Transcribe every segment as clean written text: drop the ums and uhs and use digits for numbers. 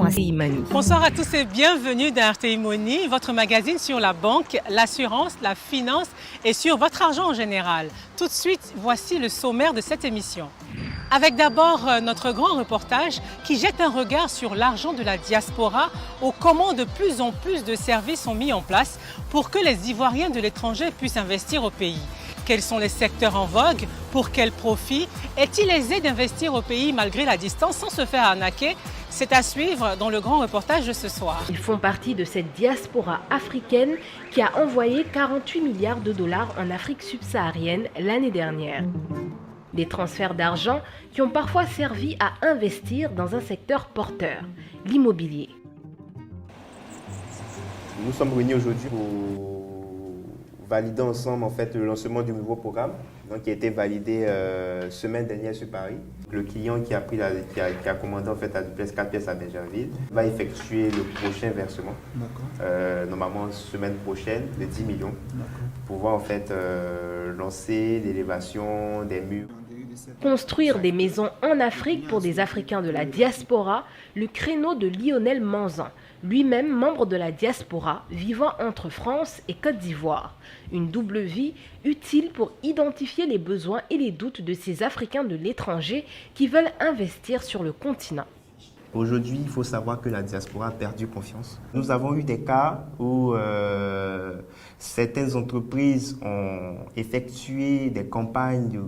RTI Money. Bonsoir à tous et bienvenue dans RTI Money, votre magazine sur la banque, l'assurance, la finance et sur votre argent en général. Tout de suite, voici le sommaire de cette émission. Avec d'abord notre grand reportage qui jette un regard sur l'argent de la diaspora au comment de plus en plus de services sont mis en place pour que les Ivoiriens de l'étranger puissent investir au pays. Quels sont les secteurs en vogue? Pour quel profit? Est-il aisé d'investir au pays malgré la distance sans se faire arnaquer? C'est à suivre dans le grand reportage de ce soir. Ils font partie de cette diaspora africaine qui a envoyé 48 milliards de dollars en Afrique subsaharienne l'année dernière. Des transferts d'argent qui ont parfois servi à investir dans un secteur porteur, l'immobilier. Nous sommes réunis aujourd'hui pour valider ensemble en fait, le lancement du nouveau programme qui a été validé semaine dernière sur Paris. Le client qui a commandé en fait, à duplex 4 pièces à Benjerville va effectuer le prochain versement, normalement semaine prochaine, de 10 millions, pour pouvoir en fait, lancer l'élévation des murs. Construire des maisons en Afrique pour des Africains de la diaspora, le créneau de Lionel Manzan, lui-même membre de la diaspora, vivant entre France et Côte d'Ivoire. Une double vie utile pour identifier les besoins et les doutes de ces Africains de l'étranger qui veulent investir sur le continent. Aujourd'hui, il faut savoir que la diaspora a perdu confiance. Nous avons eu des cas où certaines entreprises ont effectué des campagnes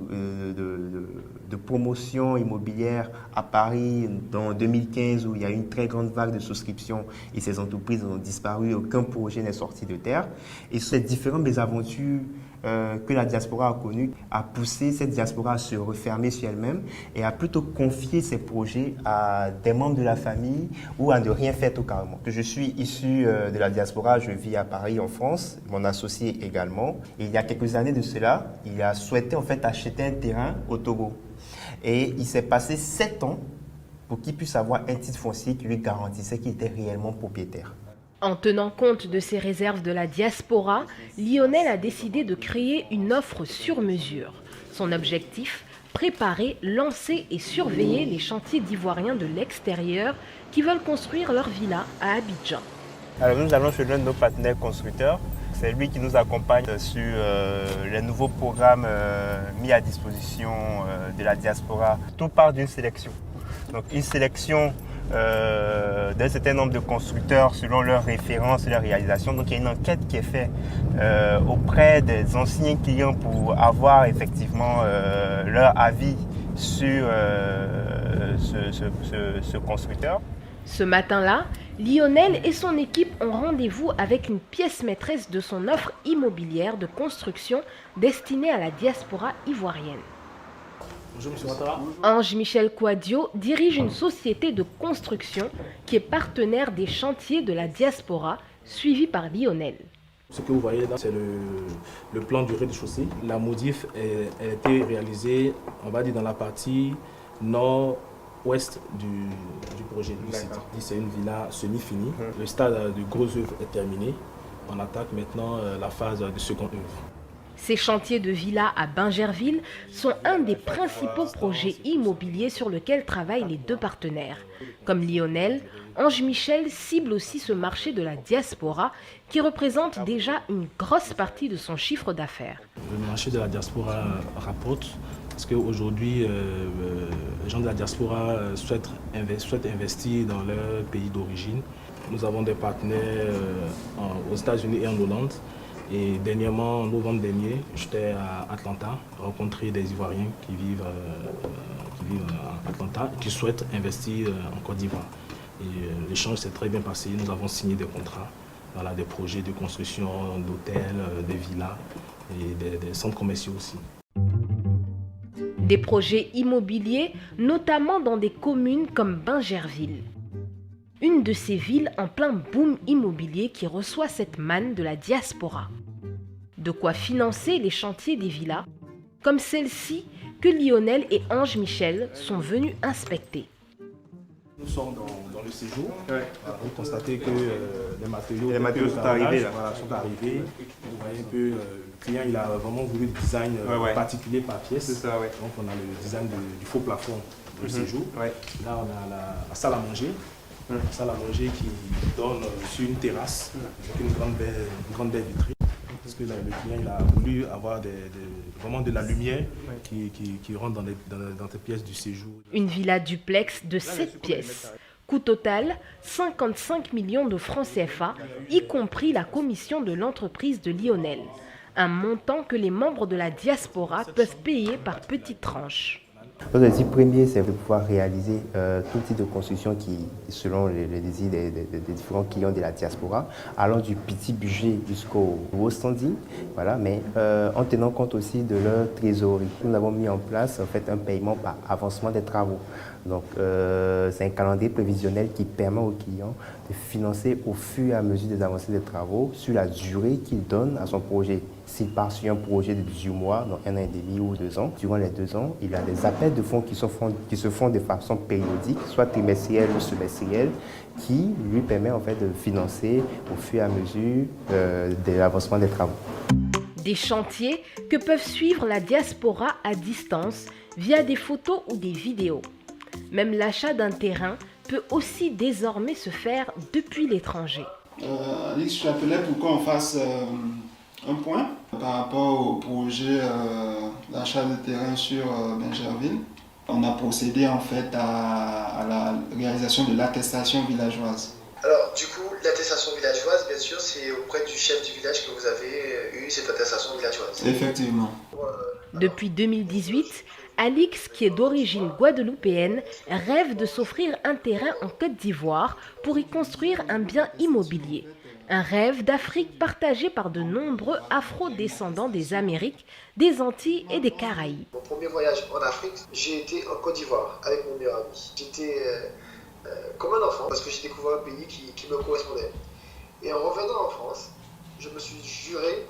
de promotion immobilière à Paris en 2015 où il y a eu une très grande vague de souscriptions et ces entreprises ont disparu, aucun projet n'est sorti de terre. Et ces différentes mésaventures que la diaspora a connues a poussé cette diaspora à se refermer sur elle-même et à plutôt confier ses projets à des membres de la famille ou à ne rien faire tout carrément. Je suis issu de la diaspora, je vis à Paris en France, mon associé également. Et il y a quelques années de cela, il a souhaité en fait acheter un terrain au Togo. Et il s'est passé 7 ans pour qu'il puisse avoir un titre foncier qui lui garantissait qu'il était réellement propriétaire. En tenant compte de ces réserves de la diaspora, Lionel a décidé de créer une offre sur mesure. Son objectif, préparer, lancer et surveiller les chantiers d'Ivoiriens de l'extérieur qui veulent construire leur villa à Abidjan. Alors nous allons chez l'un de nos partenaires constructeurs. C'est lui qui nous accompagne sur les nouveaux programmes mis à disposition de la diaspora. Tout part d'une sélection. Donc une sélection d'un certain nombre de constructeurs selon leurs références et leurs réalisations. Donc il y a une enquête qui est faite auprès des anciens clients pour avoir effectivement leur avis sur ce constructeur. Ce matin-là, Lionel et son équipe ont rendez-vous avec une pièce maîtresse de son offre immobilière de construction destinée à la diaspora ivoirienne. Bonjour, monsieur Ouattara. Ange-Michel Kouadio dirige une société de construction qui est partenaire des chantiers de la diaspora, suivi par Lionel. Ce que vous voyez là, c'est le plan du rez-de-chaussée. La modif a été réalisée, on va dire, dans la partie nord-ouest du projet du site. C'est une villa semi-finie. Le stade de gros œuvres est terminé. On attaque maintenant la phase de second œuvre. Ces chantiers de villas à Benjerville sont un des principaux projets immobiliers sur lesquels travaillent les deux partenaires. Comme Lionel, Ange-Michel cible aussi ce marché de la diaspora qui représente déjà une grosse partie de son chiffre d'affaires. Le marché de la diaspora rapporte parce qu'aujourd'hui, les gens de la diaspora souhaitent investir dans leur pays d'origine. Nous avons des partenaires aux États-Unis et en Hollande. Et dernièrement, en novembre dernier, j'étais à Atlanta, rencontrer des Ivoiriens qui vivent à Atlanta et qui souhaitent investir en Côte d'Ivoire. Et l'échange s'est très bien passé. Nous avons signé des contrats, voilà, des projets de construction d'hôtels, des villas et des centres commerciaux aussi. Des projets immobiliers, notamment dans des communes comme Benjerville. Une de ces villes en plein boom immobilier qui reçoit cette manne de la diaspora. De quoi financer les chantiers des villas, comme celle-ci que Lionel et Ange-Michel sont venus inspecter. Nous sommes dans le séjour. Vous constatez que les matériaux sont arrivés. Sont arrivés. Vous voyez que le client il a vraiment voulu le design particulier par pièce. Ça, ouais. Donc on a le design du faux plafond de séjour. Là on a la salle à manger. salle à manger qui donne sur une terrasse avec une grande baie vitrée. Parce que le client il a voulu avoir vraiment de la lumière qui rentre dans les pièces du séjour. Une villa duplex de 7 pièces. Coût total 55 millions de francs CFA, y compris la commission de l'entreprise de Lionel. Un montant que les membres de la diaspora peuvent payer par petites tranches. L'objectif premier, c'est de pouvoir réaliser tout type de construction qui, selon les désirs des différents clients de la diaspora, allant du petit budget jusqu'au gros standing, voilà, mais en tenant compte aussi de leur trésorerie. Nous avons mis en place en fait un paiement par avancement des travaux. Donc c'est un calendrier prévisionnel qui permet aux clients de financer au fur et à mesure des avancées des travaux sur la durée qu'il donne à son projet. S'il part sur un projet de 18 mois, donc 1 an et demi ou 2 ans, durant les 2 ans, il y a des appels de fonds qui se font de façon périodique, soit trimestrielle ou semestrielle, qui lui permet en fait de financer au fur et à mesure de l'avancement des travaux. Des chantiers que peuvent suivre la diaspora à distance via des photos ou des vidéos. Même l'achat d'un terrain peut aussi désormais se faire depuis l'étranger. Alix, je t'appelais pour qu'on fasse un point par rapport au projet d'achat de terrain sur Bingerville. On a procédé en fait à la réalisation de l'attestation villageoise. Alors du coup, l'attestation villageoise, bien sûr, c'est auprès du chef du village que vous avez eu cette attestation villageoise. Effectivement. Depuis 2018, Alix, qui est d'origine guadeloupéenne, rêve de s'offrir un terrain en Côte d'Ivoire pour y construire un bien immobilier. Un rêve d'Afrique partagé par de nombreux afro-descendants des Amériques, des Antilles et des Caraïbes. Mon premier voyage en Afrique, j'ai été en Côte d'Ivoire avec mon meilleur ami. J'étais comme un enfant parce que j'ai découvert un pays qui me correspondait. Et en revenant en France, je me suis juré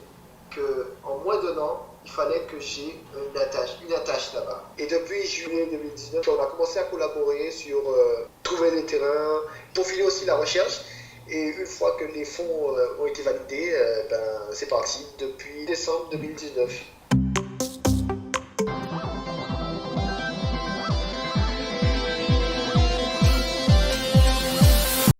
qu'en moins d'un an, il fallait que j'ai une attache là-bas. Et depuis juillet 2019, on a commencé à collaborer sur trouver des terrains, peaufiner aussi la recherche. Et une fois que les fonds ont été validés, c'est parti depuis décembre 2019.